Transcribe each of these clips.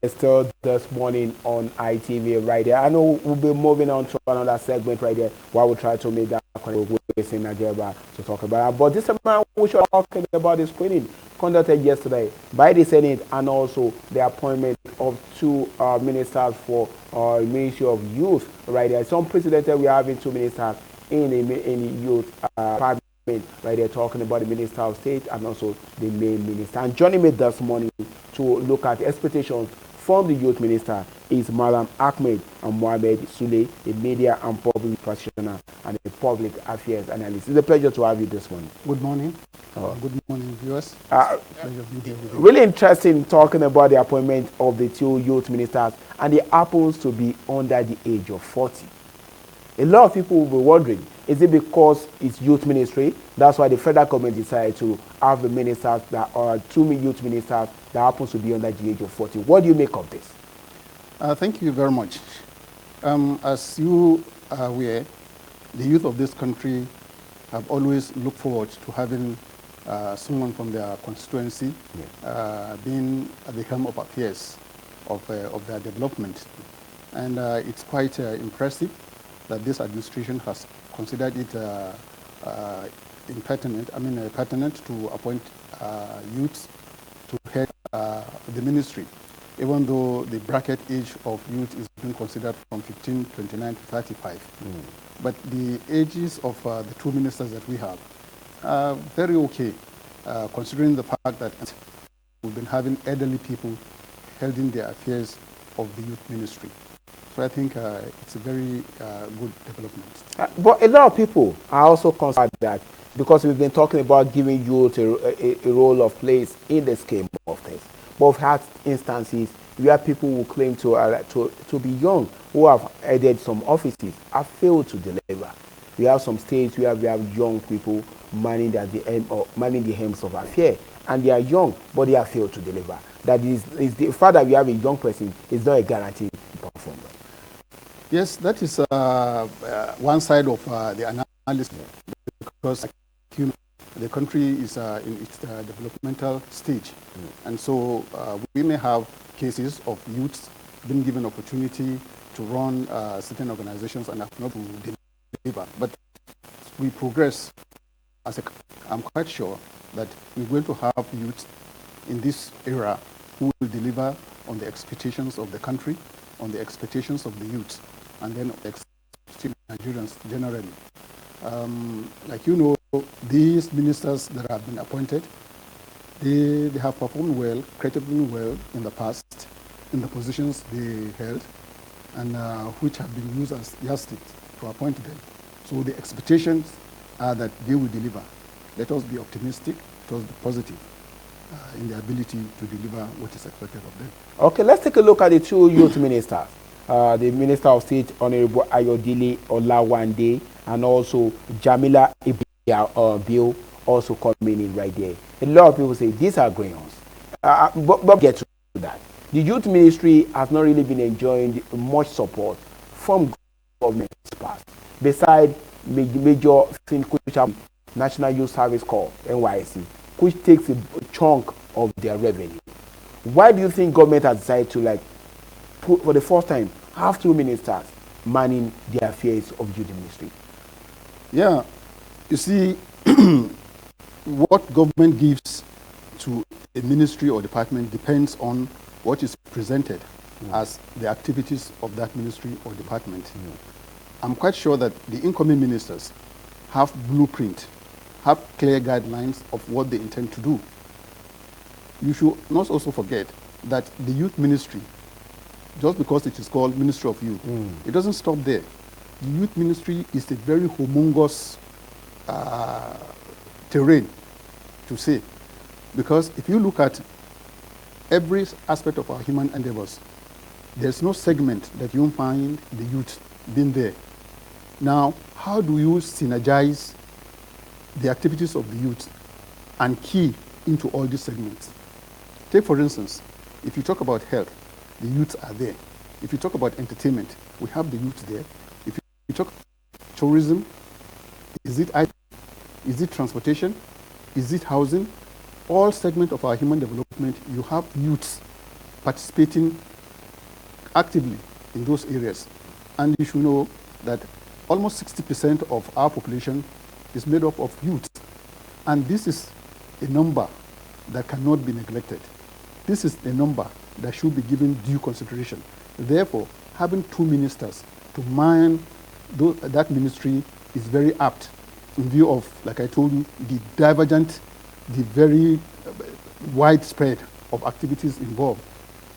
still this morning on ITV right there. I know we'll be moving on to another segment right there while we try to make that connection with Nigeria to talk about it. But this time we should talking about the screening conducted yesterday by the Senate and also the appointment of two ministers for Ministry of Youth right there. Some precedented we are having two ministers in the youth department right there, talking about the Minister of State and also the main minister. And joining me this morning to look at expectations from the youth minister is Malam Ahmed and Mohamed Sule, a media and public practitioner and a public affairs analyst. It's a pleasure to have you this morning. Good morning. Good morning, viewers. Really interesting talking about the appointment of the two youth ministers, and it happens to be under the age of 40. A lot of people will be wondering, is it because it's youth ministry? That's why the federal government decided to have the ministers that are two youth ministers that happens to be under the age of 40. What do you make of this? Thank you very much. As you are aware, the youth of this country have always looked forward to having someone from their constituency being at the helm of affairs of their development. And it's quite impressive that this administration has considered it pertinent to appoint youths to head the ministry, even though the bracket age of youth is being considered from 15, 29 to 35. But the ages of the two ministers that we have are very okay, considering the fact that we've been having elderly people holding the affairs of the youth ministry. So I think it's a very good development. But a lot of people are also concerned that because we've been talking about giving youth a role of place in the scheme of things. But we've had instances where people who claim to be young, who have headed some offices, have failed to deliver. We have some states where we have young people manning the hems of affairs, and they are young, but they have failed to deliver. That is the fact that we have a young person is not a guarantee performance. Yes, that is one side of the analysis, because the country is in its developmental stage. And so we may have cases of youths being given opportunity to run certain organizations and have not to deliver. But we progress I'm quite sure that we're going to have youths in this era who will deliver on the expectations of the country, on the expectations of the youth, and then Nigerians generally. Like you know, these ministers that have been appointed, they have performed well, creditably well in the past, in the positions they held, and which have been used as yardstick to appoint them. So the expectations are that they will deliver. Let us be optimistic, let us be positive in the ability to deliver what is expected of them. Okay, let's take a look at the two youth ministers. The Minister of State, Honorable Ayodele Olawande, and also Jamila Bill also coming in right there. A lot of people say these are greyhounds. But get to that. The youth ministry has not really been enjoying much support from government past. Besides major thing which have National Youth Service Corps, NYSC, which takes a chunk of their revenue. Why do you think government has decided to for the first time, have two ministers manning the affairs of youth ministry? Yeah, you see, what government gives to a ministry or department depends on what is presented as the activities of that ministry or department. I'm quite sure that the incoming ministers have blueprint, have clear guidelines of what they intend to do. You should not also forget that the youth ministry, just because it is called Ministry of Youth, it doesn't stop there. The youth ministry is a very humongous terrain to say, because if you look at every aspect of our human endeavors, there's no segment that you find the youth being there. Now, how do you synergize the activities of the youth and key into all these segments? Take, for instance, if you talk about health, the youths are there. If you talk about entertainment, we have the youth there. If you talk tourism, is it transportation? Is it housing? All segments of our human development, you have youths participating actively in those areas. And you should know that almost 60% of our population is made up of youth. And this is a number that cannot be neglected. This is a number that should be given due consideration. Therefore, having two ministers to man that ministry is very apt in view of, like I told you, the divergent, the very widespread of activities involved.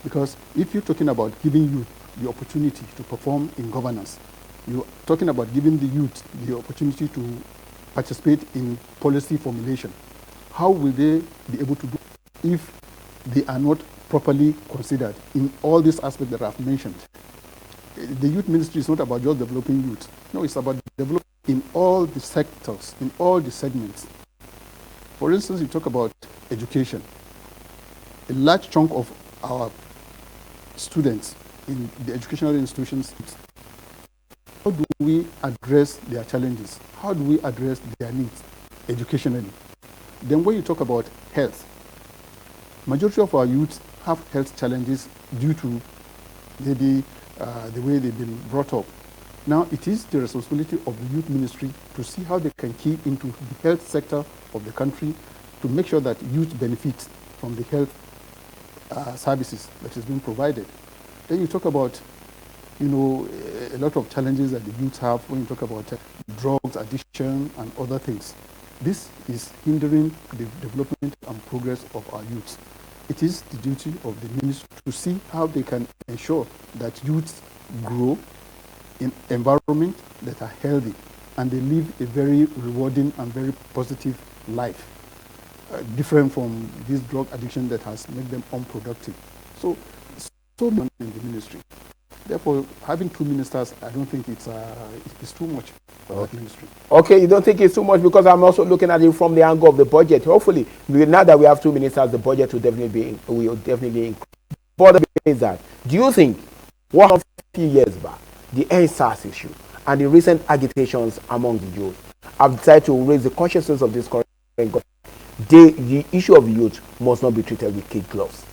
Because if you're talking about giving youth the opportunity to perform in governance, you're talking about giving the youth the opportunity to participate in policy formulation, how will they be able to do if they are not properly considered in all these aspects that I've mentioned? The youth ministry is not about just developing youth. No, it's about developing in all the sectors, in all the segments. For instance, you talk about education. A large chunk of our students in the educational institutions, how do we address their challenges? How do we address their needs educationally? Then when you talk about health, majority of our youth have health challenges due to maybe the way they've been brought up. Now, it is the responsibility of the youth ministry to see how they can key into the health sector of the country to make sure that youth benefit from the health services that is being provided. Then you talk about, you know, a lot of challenges that the youth have when you talk about drugs, addiction, and other things. This is hindering the development and progress of our youth. It is the duty of the ministry to see how they can ensure that youth grow in environments that are healthy and they live a very rewarding and very positive life, different from this drug addiction that has made them unproductive. So many in the ministry. Therefore, having two ministers, I don't think it's too much for that ministry. Okay, you don't think it's too much, because I'm also looking at it from the angle of the budget. Hopefully, now that we have two ministers, the budget will definitely increase. But the is that, do you think, a few years back, the NSAS issue and the recent agitations among the youth have decided to raise the consciousness of this current government? The issue of the youth must not be treated with kid gloves.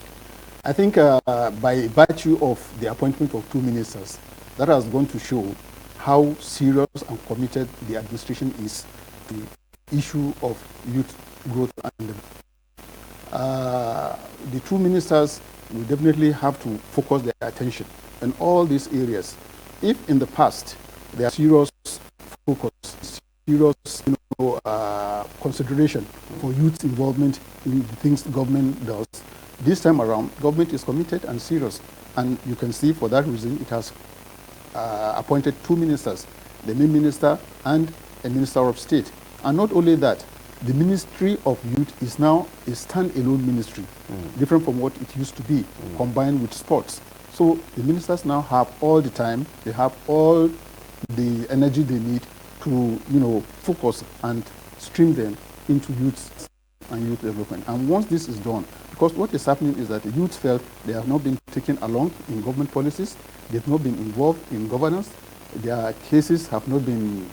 I think by virtue of the appointment of two ministers, that has gone to show how serious and committed the administration is to the issue of youth growth and the two ministers will definitely have to focus their attention in all these areas. If in the past there are serious focus, serious consideration for youth involvement in the things the government does, this time around, government is committed and serious. And you can see for that reason, it has appointed two ministers, the main minister and a minister of state. And not only that, the Ministry of Youth is now a stand-alone ministry, different from what it used to be, combined with sports. So the ministers now have all the time, they have all the energy they need to, focus and stream them into youth and youth development. And once this is done, because what is happening is that the youth felt they have not been taken along in government policies, they've not been involved in governance, their cases have not been,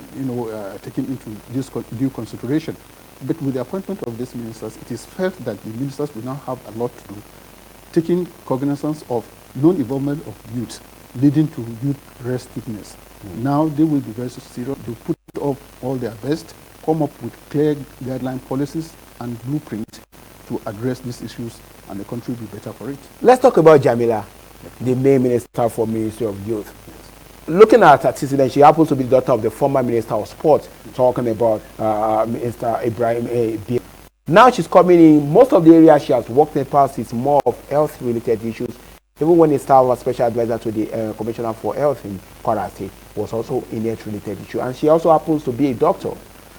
taken into due consideration. But with the appointment of these ministers, it is felt that the ministers will now have a lot to do, taking cognizance of non-involvement of youth, leading to youth restiveness. Now they will be very serious to put up all their best, come up with clear guideline policies and blueprints to address these issues, and the country will be better for it. Let's talk about Jamila, the main minister for Ministry of Youth. Looking at her antecedent, she happens to be the daughter of the former Minister of Sport, talking about Mr. Ibrahim B. Now she's coming in. Most of the areas she has worked in the past is more of health-related issues. Even when he started as special advisor to the Commissioner for Health in Kwara State, was also a health-related issue. And she also happens to be a doctor.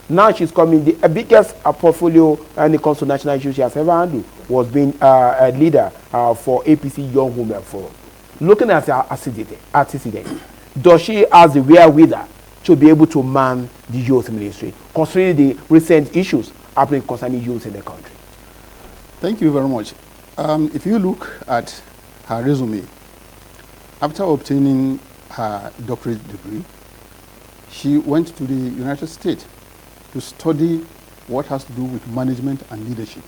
Now she's coming. The biggest portfolio when it comes to national issues she has ever handled was being a leader for APC Young Women Forum. Looking at her antecedent, does she has the wherewithal to be able to man the youth ministry, considering the recent issues happening concerning youth in the country? Thank you very much. If you look at her resume, after obtaining her doctorate degree, she went to the United States to study what has to do with management and leadership.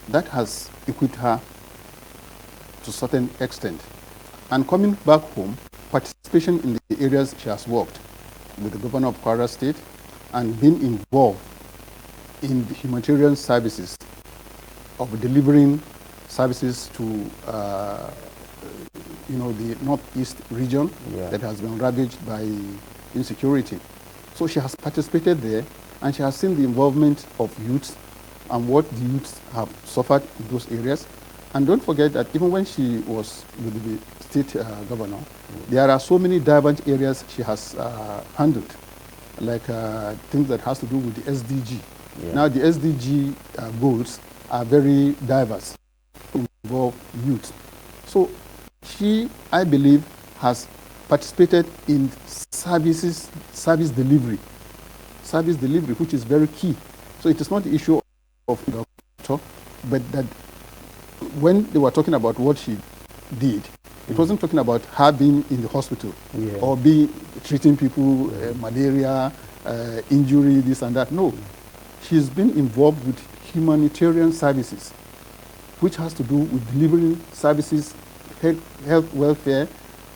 That has equipped her to a certain extent. And coming back home, participation in the areas she has worked with the governor of Kwara State and being involved in the humanitarian services of delivering services to the northeast region that has been ravaged by insecurity. So she has participated there, and she has seen the involvement of youths and what the youths have suffered in those areas. And don't forget that even when she was with the state governor, there are so many divergent areas she has handled, like things that has to do with the SDG. Now the SDG goals are very diverse, involve youth. So she, I believe, has participated in service delivery, which is very key. So it is not the issue of the doctor, but that when they were talking about what she did, it wasn't talking about her being in the hospital or treating people, malaria, injury, this and that. No, she's been involved with humanitarian services, which has to do with delivering services, health, welfare,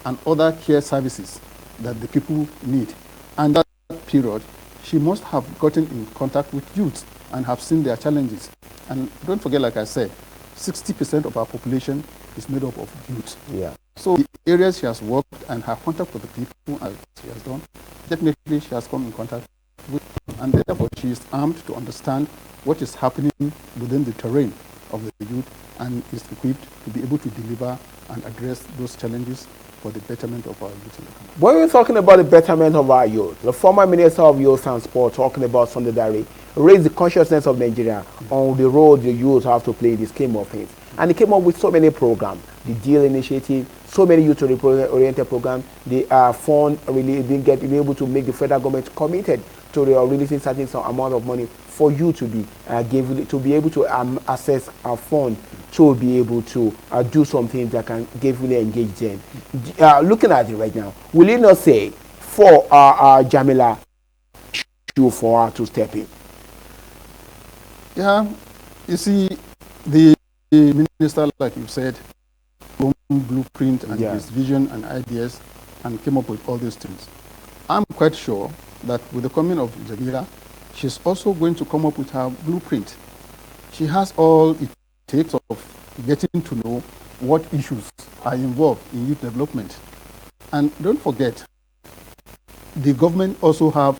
and other care services that the people need. And that period, she must have gotten in contact with youth and have seen their challenges. And don't forget, like I said, 60% of our population is made up of youth. So the areas she has worked and her contact with the people, as she has done, definitely she has come in contact with, and therefore she is armed to understand what is happening within the terrain of the youth and is equipped to be able to deliver and address those challenges for the betterment of our youth in the country. When we're talking about the betterment of our youth, the former Minister of Youth and Sport, talking about Sunday Diary, raised the consciousness of Nigeria on the role the youth have to play in this scheme of things. And he came up with so many programs, the DEAL initiative, so many youth-oriented programs. They are being able to make the federal government committed to releasing certain amount of money for you to be able to access a fund to be able to do something that can gravely engage them. Looking at it right now, will you not say for Jamila for her to step in? Yeah, you see, the minister, like you said, blueprint and his vision and ideas, and came up with all these things. I'm quite sure that with the coming of Jamila, she's also going to come up with her blueprint. She has all it takes of getting to know what issues are involved in youth development. And don't forget, the government also have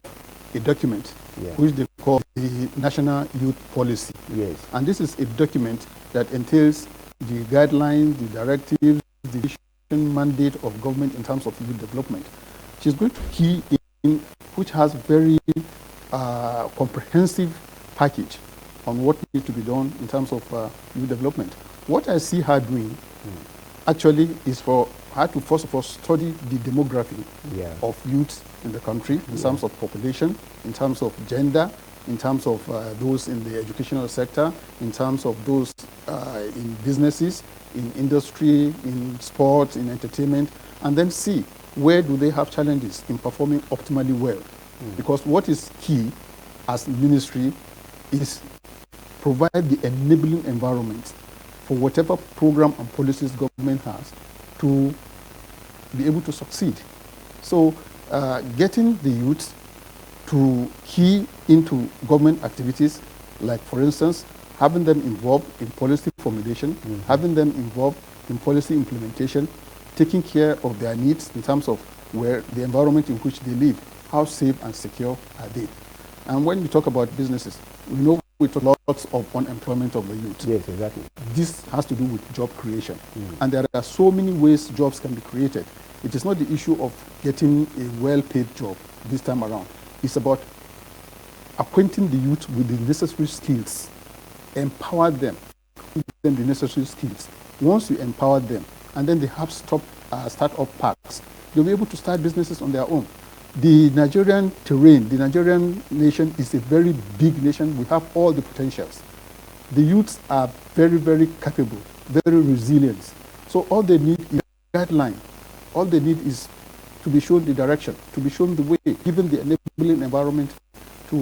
a document which they call the National Youth Policy. And this is a document that entails the guidelines, the directives, the vision mandate of government in terms of youth development. She's going to key in, which has very comprehensive package on what needs to be done in terms of youth development. What I see her doing actually is for her to first of all study the demography of youth in the country in terms of population, in terms of gender, in terms of those in the educational sector, in terms of those in businesses, in industry, in sports, in entertainment, and then see where do they have challenges in performing optimally well. Because what is key as ministry is provide the enabling environment for whatever program and policies government has to be able to succeed. So getting the youth to key into government activities, like for instance, having them involved in policy formulation, having them involved in policy implementation, taking care of their needs in terms of where the environment in which they live, how safe and secure are they. And when we talk about businesses, we know we talk lots of unemployment of the youth. Yes, exactly. This has to do with job creation. And there are so many ways jobs can be created. It is not the issue of getting a well-paid job this time around. It's about acquainting the youth with the necessary skills, empower them, give them the necessary skills. Once you empower them, and then they have start-up parks, they'll be able to start businesses on their own. The Nigerian terrain, the Nigerian nation is a very big nation. We have all the potentials. The youths are very, very capable, very resilient. So all they need is a guideline. All they need is to be shown the direction, to be shown the way, given the enabling environment to,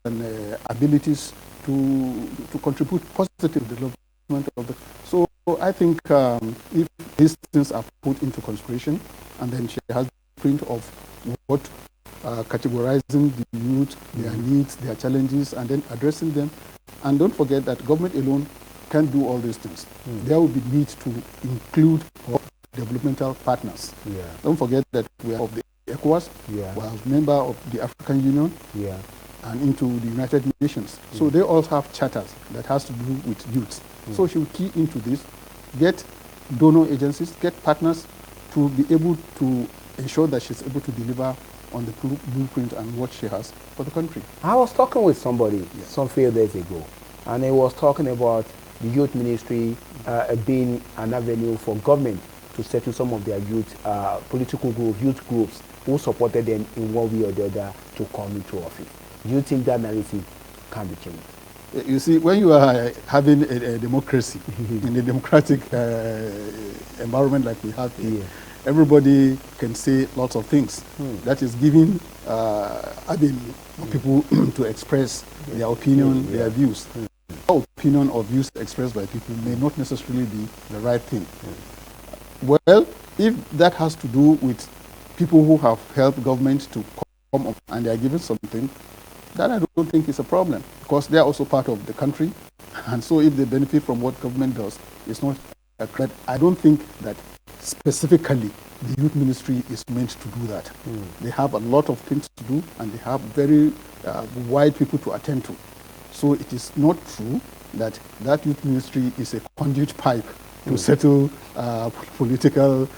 and abilities to contribute positive development of the. So I think if these things are put into consideration, and then she has a print of what categorizing the youth, their needs, their challenges, and then addressing them. And don't forget that government alone can't do all these things. There will be need to include developmental partners. Yeah. Don't forget that we are of the ECOWAS, Yeah. we are a member of the African Union, Yeah. and into the United Nations. So they all have charters that has to do with youth. So she will key into this, get donor agencies, get partners to be able to ensure that she's able to deliver on the blueprint and what she has for the country. I was talking with somebody some few days ago, and he was talking about the youth ministry being an avenue for government to settle some of their youth political groups, youth groups who supported them in one way or the other to come into office. Do you think that narrative can be changed? You see, when you are having a democracy in a democratic environment like we have here, everybody can say lots of things. That is giving avenue for people to express their opinion, their views. Our opinion or views expressed by people may not necessarily be the right thing. Well, if that has to do with people who have helped government to come up and they are given something, that I don't think is a problem, because they are also part of the country, and so if they benefit from what government does, it's not a credit. I don't think that specifically the youth ministry is meant to do that. They have a lot of things to do, and they have very wide people to attend to. So it is not true that that youth ministry is a conduit pipe to settle political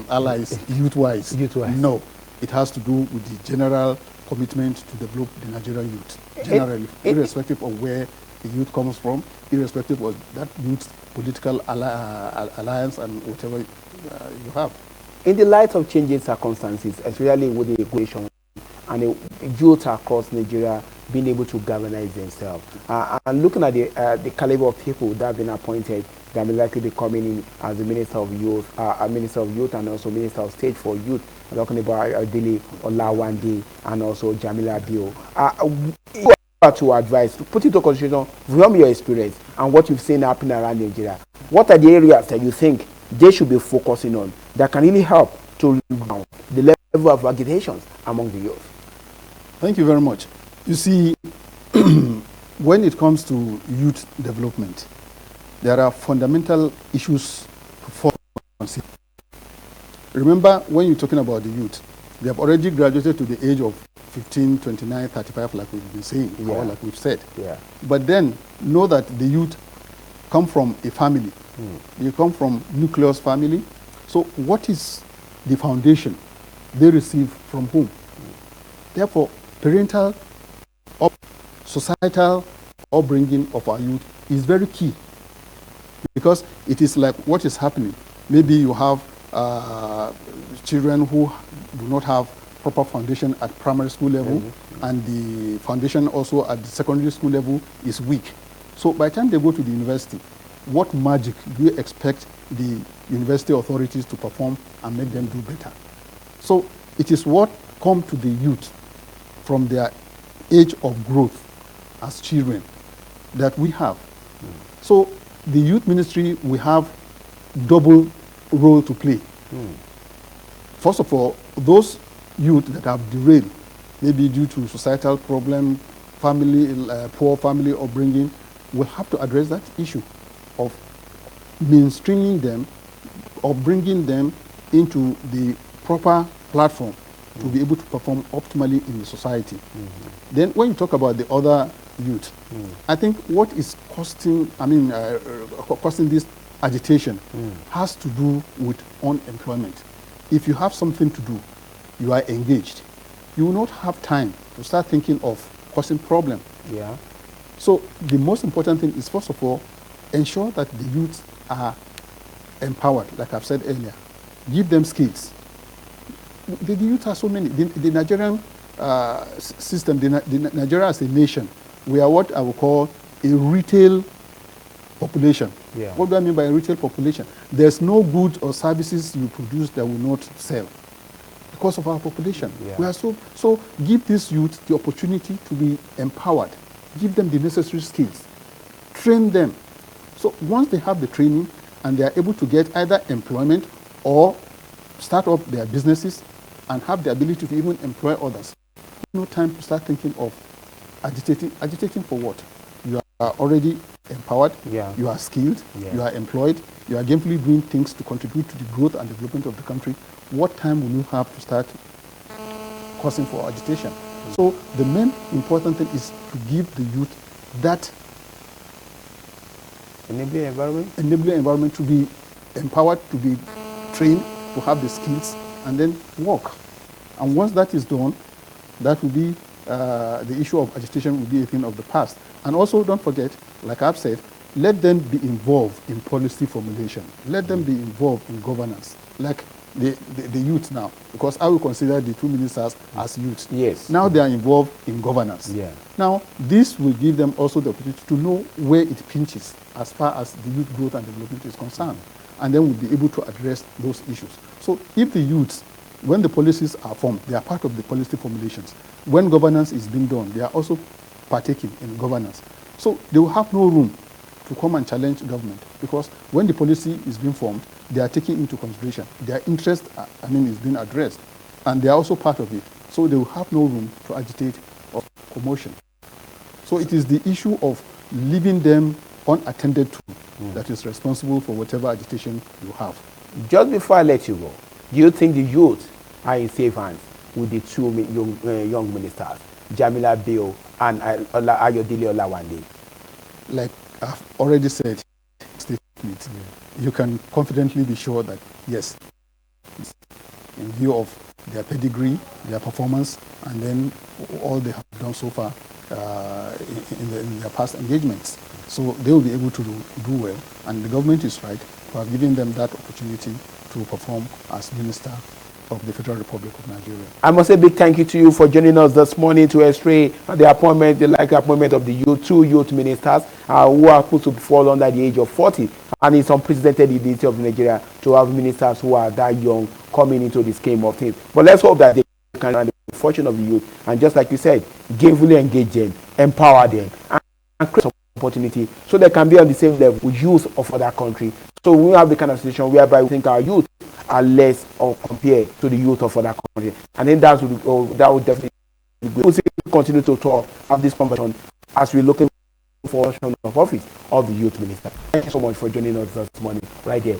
allies youth-wise. No, it has to do with the general commitment to develop the Nigerian youth, generally, irrespective of where the youth comes from, irrespective of that youth political alliance and whatever you have. In the light of changing circumstances, especially with the equation and the youth across Nigeria being able to galvanize themselves, and looking at the caliber of people that have been appointed, that may likely be coming in as the Minister of Youth, and also Minister of State for Youth. I'm talking about Adili Olawande and also Jamila Bio. You are to advise, to put into consideration from your experience and what you've seen happen around Nigeria. What are the areas that you think they should be focusing on that can really help to reduce the level of agitations among the youth? Thank you very much. You see, when it comes to youth development, there are fundamental issues to consider. Remember, when you're talking about the youth, they have already graduated to the age of 15, 29, 35, like we've been saying, or like we've said. But then, know that the youth come from a family. They come from nucleus family. So what is the foundation they receive from whom? Therefore, parental or societal upbringing of our youth is very key, because it is like what is happening. Maybe you have children who do not have proper foundation at primary school level, and the foundation also at the secondary school level is weak. So by the time they go to the university, what magic do you expect the university authorities to perform and make them do better? So it is what comes to the youth from their age of growth as children that we have. So the youth ministry, we have double role to play. First of all, those youth that have derailed, maybe due to societal problem, family, poor family upbringing, will have to address that issue of mainstreaming them or bringing them into the proper platform to be able to perform optimally in the society. Then when you talk about the other youth, I think what is causing this agitation has to do with unemployment. If you have something to do, you are engaged, you will not have time to start thinking of causing problem. So the most important thing is, first of all, ensure that the youth are empowered, like I've said earlier. Give them skills. The youth are so many. The Nigerian system, Nigeria as a nation, we are what I would call a retail population. What do I mean by a retail population? There's no goods or services you produce that will not sell because of our population. We are so give this youth the opportunity to be empowered. Give them the necessary skills. Train them. So once they have the training, and they are able to get either employment or start up their businesses and have the ability to even employ others. No time to start thinking of agitating. Agitating for what? You are already empowered, you are skilled, you are employed, you are gainfully doing things to contribute to the growth and development of the country. What time will you have to start causing for agitation? So the main important thing is to give the youth that enabling environment to be empowered, to be trained, to have the skills, and then work. And once that is done, that will be the issue of agitation will be a thing of the past. And also, don't forget, like I've said, let them be involved in policy formulation. Let them be involved in governance, like the youth now, because I will consider the two ministers as youth. Yes. Now they are involved in governance. Yeah. Now, this will give them also the opportunity to know where it pinches as far as the youth growth and development is concerned, and then we'll be able to address those issues. So if the youths, when the policies are formed, they are part of the policy formulations. When governance is being done, they are also partaking in governance. So they will have no room to come and challenge government, because when the policy is being formed, they are taking into consideration their interest, is being addressed, and they are also part of it. So they will have no room to agitate or commotion. So it is the issue of leaving them unattended to that is responsible for whatever agitation you have. Just before I let you go, do you think the youth are in safe hands with the two young ministers, Jamila Bill and Ayodele Olawande? Like I've already said, you can confidently be sure that, yes, in view of their pedigree, their performance, and then all they have done so far in their past engagements. So they will be able to do well, and the government is right for having given them that opportunity to perform as Minister of the Federal Republic of Nigeria. I must say a big thank you to you for joining us this morning to explain the appointment of the two youth ministers who are supposed to fall under the age of 40. And it's unprecedented in the history of Nigeria to have ministers who are that young coming into the scheme of things. But let's hope that they can find the fortune of the youth, and just like you said, gainfully engage them, empower them, and create some opportunity so they can be on the same level with youth of other countries. So we have the kind of situation whereby we think our youth are less or compared to the youth of other countries. And then that would definitely be good. We'll continue to talk, have this conversation as we're looking for of office of the youth minister. Thank you so much for joining us this morning right here